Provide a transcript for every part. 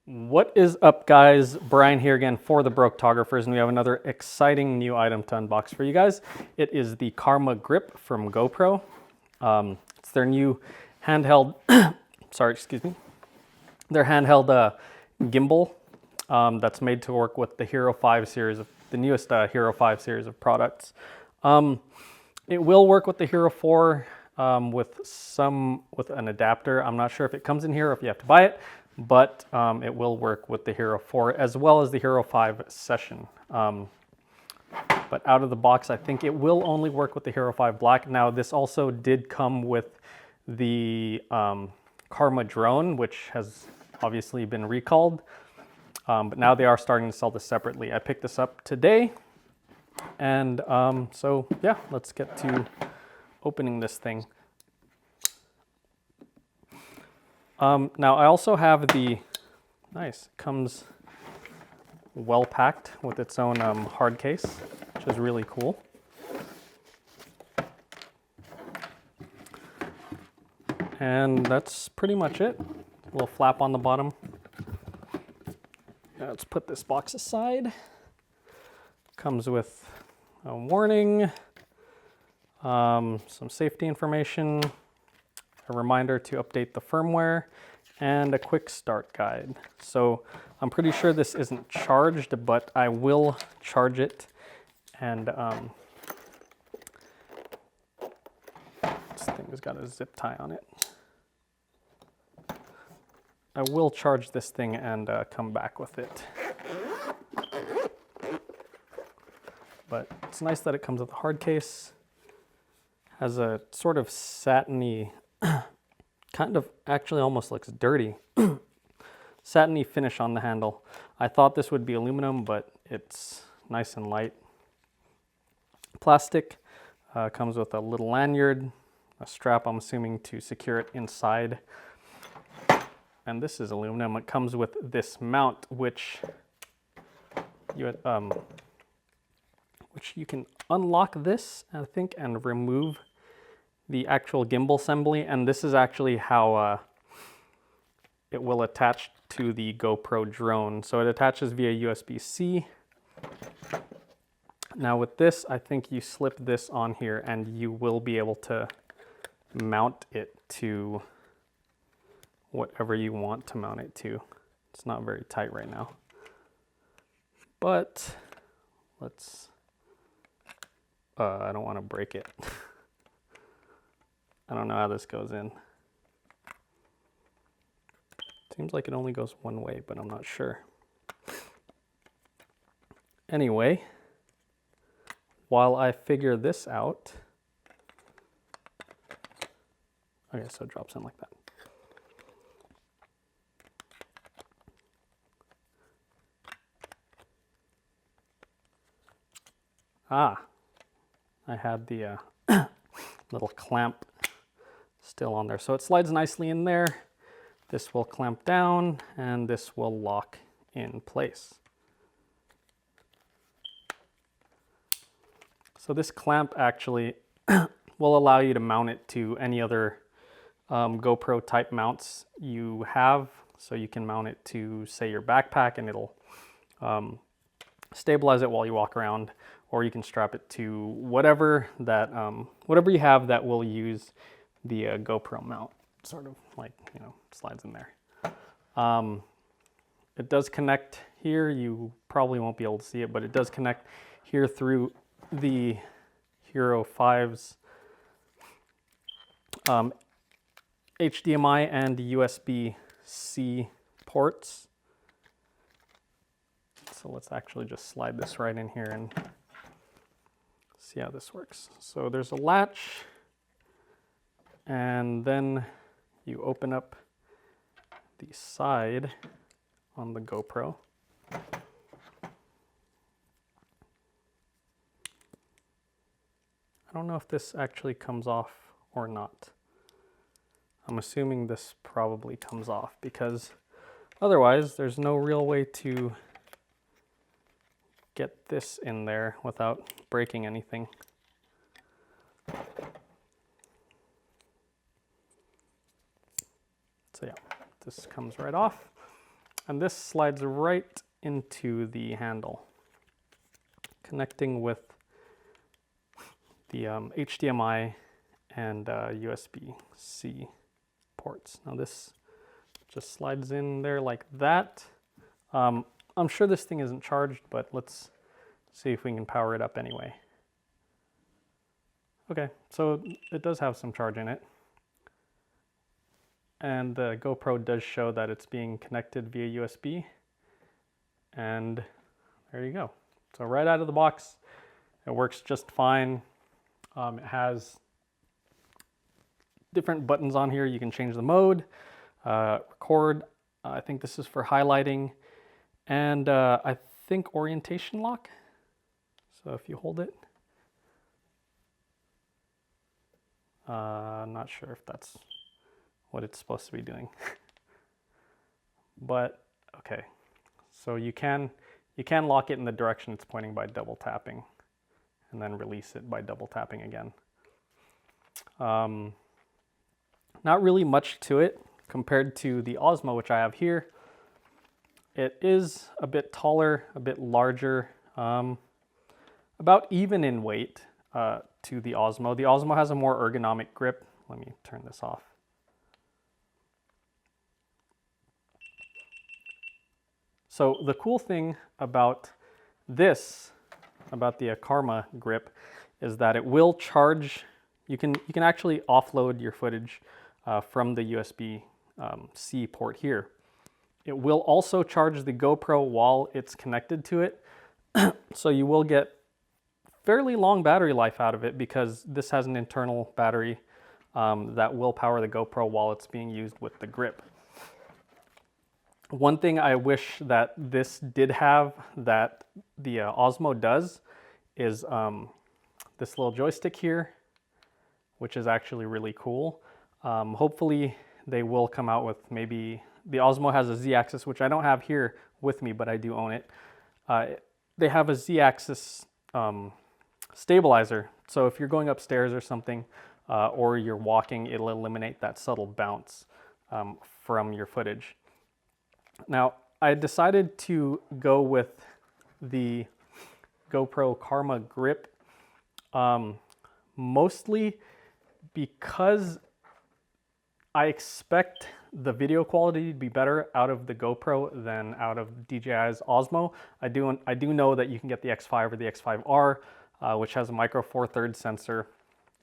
What is up, guys? Brian here again for the Broketographers, and we have another exciting new item to unbox for you guys. It is the Karma Grip from GoPro. It's their new handheld, sorry, excuse me, their handheld gimbal that's made to work with the Hero 5 series, the newest Hero 5 series of products. It will work with the Hero 4 with an adapter. I'm not sure if it comes in here or if you have to buy it, but it will work with the Hero 4 as well as the Hero 5 Session. But out of the box, I think it will only work with the Hero 5 Black. Now, this also did come with the Karma drone, which has obviously been recalled. But now they are starting to sell this separately. I picked this up today. And so, yeah, let's get to opening this thing. Now I also have the, nice, comes well packed with its own hard case, which is really cool. And that's pretty much it. A little flap on the bottom. Now let's put this box aside. Comes with a warning, some safety information, a reminder to update the firmware, and a quick start guide. So I'm pretty sure this isn't charged, but I will charge it. And this thing's got a zip tie on it. I will charge this thing and come back with it. But it's nice that it comes with a hard case. Has a sort of satiny, kind of actually almost looks dirty, satiny finish on the handle. I thought this would be aluminum, but it's nice and light. Plastic, comes with a little lanyard, a strap, I'm assuming, to secure it inside. And this is aluminum. It comes with this mount, which you can unlock this, I think, and remove the actual gimbal assembly. And this is actually how it will attach to the GoPro drone. So it attaches via USB-C. Now with this, I think you slip this on here and you will be able to mount it to whatever you want to mount it to. It's not very tight right now, but let's, I don't want to break it. I don't know how this goes in. Seems like it only goes one way, but I'm not sure. Anyway, while I figure this out, okay, so it drops in like that. Ah, I had the little clamp still on there. So it slides nicely in there. This will clamp down and this will lock in place. So this clamp actually will allow you to mount it to any other GoPro type mounts you have. So you can mount it to, say, your backpack, and it'll stabilize it while you walk around, or you can strap it to whatever that whatever you have that will use the GoPro mount, sort of like, you know, slides in there. It does connect here. You probably won't be able to see it, but it does connect here through the Hero 5's HDMI and USB-C ports. So let's actually just slide this right in here and see how this works. So there's a latch, and then you open up the side on the GoPro. I don't know if this actually comes off or not. I'm assuming this probably comes off, because otherwise there's no real way to get this in there without breaking anything. So yeah, this comes right off. And this slides right into the handle, connecting with the HDMI and USB-C ports. Now this just slides in there like that. I'm sure this thing isn't charged, but let's see if we can power it up anyway. Okay, so it does have some charge in it. And the GoPro does show that it's being connected via USB. And there you go. So right out of the box, it works just fine. It has different buttons on here. You can change the mode, record. I think this is for highlighting. And I think orientation lock. So if you hold it, I'm not sure if that's what it's supposed to be doing. But okay, so you can lock it in the direction it's pointing by double tapping, and then release it by double tapping again. Not really much to it compared to the Osmo, which I have here. It is a bit taller, a bit larger, about even in weight to the Osmo. The Osmo has a more ergonomic grip. Let me turn this off. So the cool thing about this, about the Karma Grip, is that it will charge. You can actually offload your footage from the USB-C port here. It will also charge the GoPro while it's connected to it. So you will get fairly long battery life out of it because this has an internal battery that will power the GoPro while it's being used with the grip. One thing I wish that this did have that the Osmo does is this little joystick here, which is actually really cool. Hopefully they will come out with maybe, the Osmo has a Z-axis, which I don't have here with me, but I do own it. They have a Z-axis stabilizer. So if you're going upstairs or something, or you're walking, it'll eliminate that subtle bounce from your footage. Now, I decided to go with the GoPro Karma Grip, mostly because I expect the video quality to be better out of the GoPro than out of DJI's Osmo. I do know that you can get the X5 or the X5R, which has a micro Four Thirds sensor,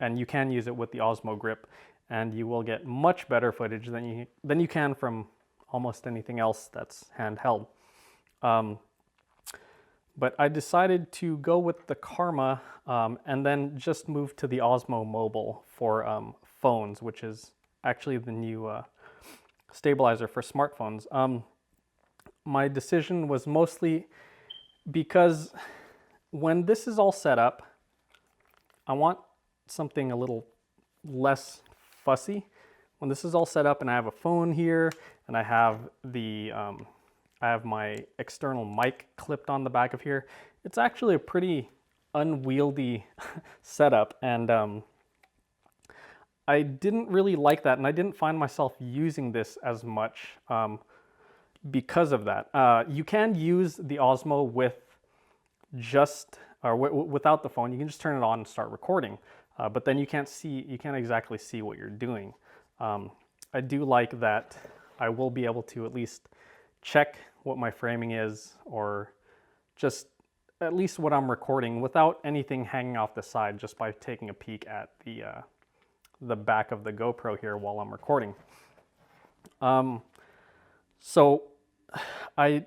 and you can use it with the Osmo Grip, and you will get much better footage than you can from almost anything else that's handheld. But I decided to go with the Karma and then just move to the Osmo Mobile for phones, which is actually the new stabilizer for smartphones. My decision was mostly because when this is all set up, I want something a little less fussy. When this is all set up and I have a phone here and I have my external mic clipped on the back of here, it's actually a pretty unwieldy setup, and I didn't really like that, and I didn't find myself using this as much because of that. You can use the Osmo with without the phone. You can just turn it on and start recording, but then you can't exactly see what you're doing. I do like that I will be able to at least check what my framing is, or just at least what I'm recording without anything hanging off the side, just by taking a peek at the back of the GoPro here while I'm recording. So I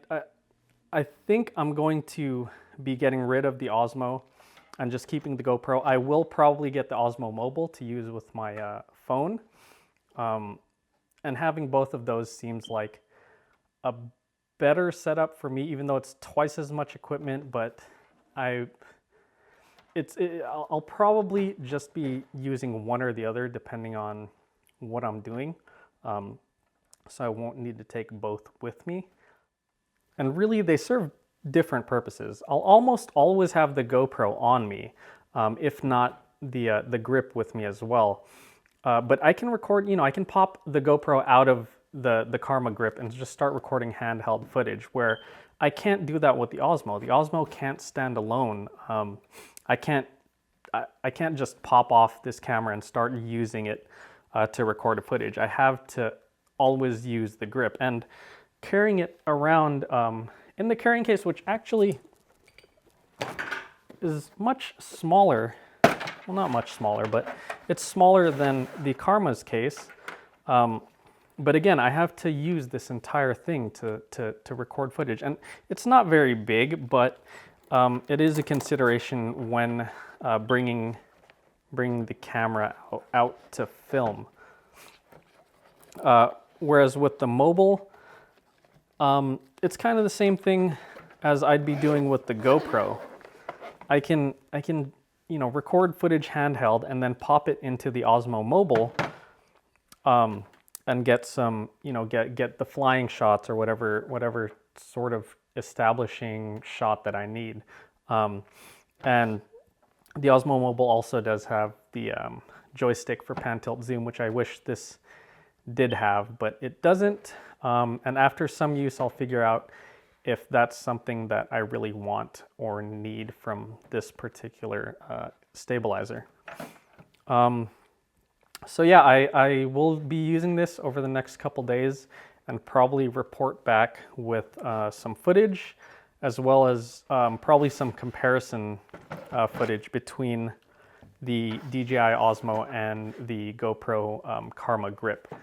think I'm going to be getting rid of the Osmo and just keeping the GoPro. I will probably get the Osmo Mobile to use with my phone. And having both of those seems like a better setup for me, even though it's twice as much equipment, but I'll probably just be using one or the other depending on what I'm doing. So I won't need to take both with me. And really, they serve different purposes. I'll almost always have the GoPro on me, if not the grip with me as well. But I can record, I can pop the GoPro out of the Karma Grip and just start recording handheld footage, where I can't do that with the Osmo. The Osmo can't stand alone. I can't just pop off this camera and start using it to record a footage. I have to always use the grip, and carrying it around in the carrying case, which actually is much smaller. Well, not much smaller, but it's smaller than the Karma's case. But again, I have to use this entire thing to record footage, and it's not very big, but it is a consideration when bringing the camera out to film. Whereas with the mobile, it's kind of the same thing as I'd be doing with the GoPro. I can record footage handheld and then pop it into the Osmo Mobile, and get some, get the flying shots or whatever sort of establishing shot that I need. And the Osmo Mobile also does have the joystick for pan, tilt, zoom, which I wish this did have, but it doesn't. And after some use, I'll figure out if that's something that I really want or need from this particular stabilizer. So yeah, I will be using this over the next couple days and probably report back with some footage, as well as probably some comparison footage between the DJI Osmo and the GoPro Karma Grip.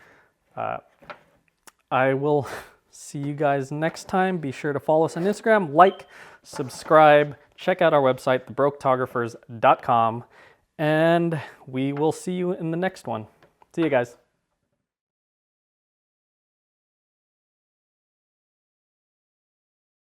I will see you guys next time. Be sure to follow us on Instagram, like, subscribe, check out our website, Broketographers.com, and we will see you in the next one. See you guys.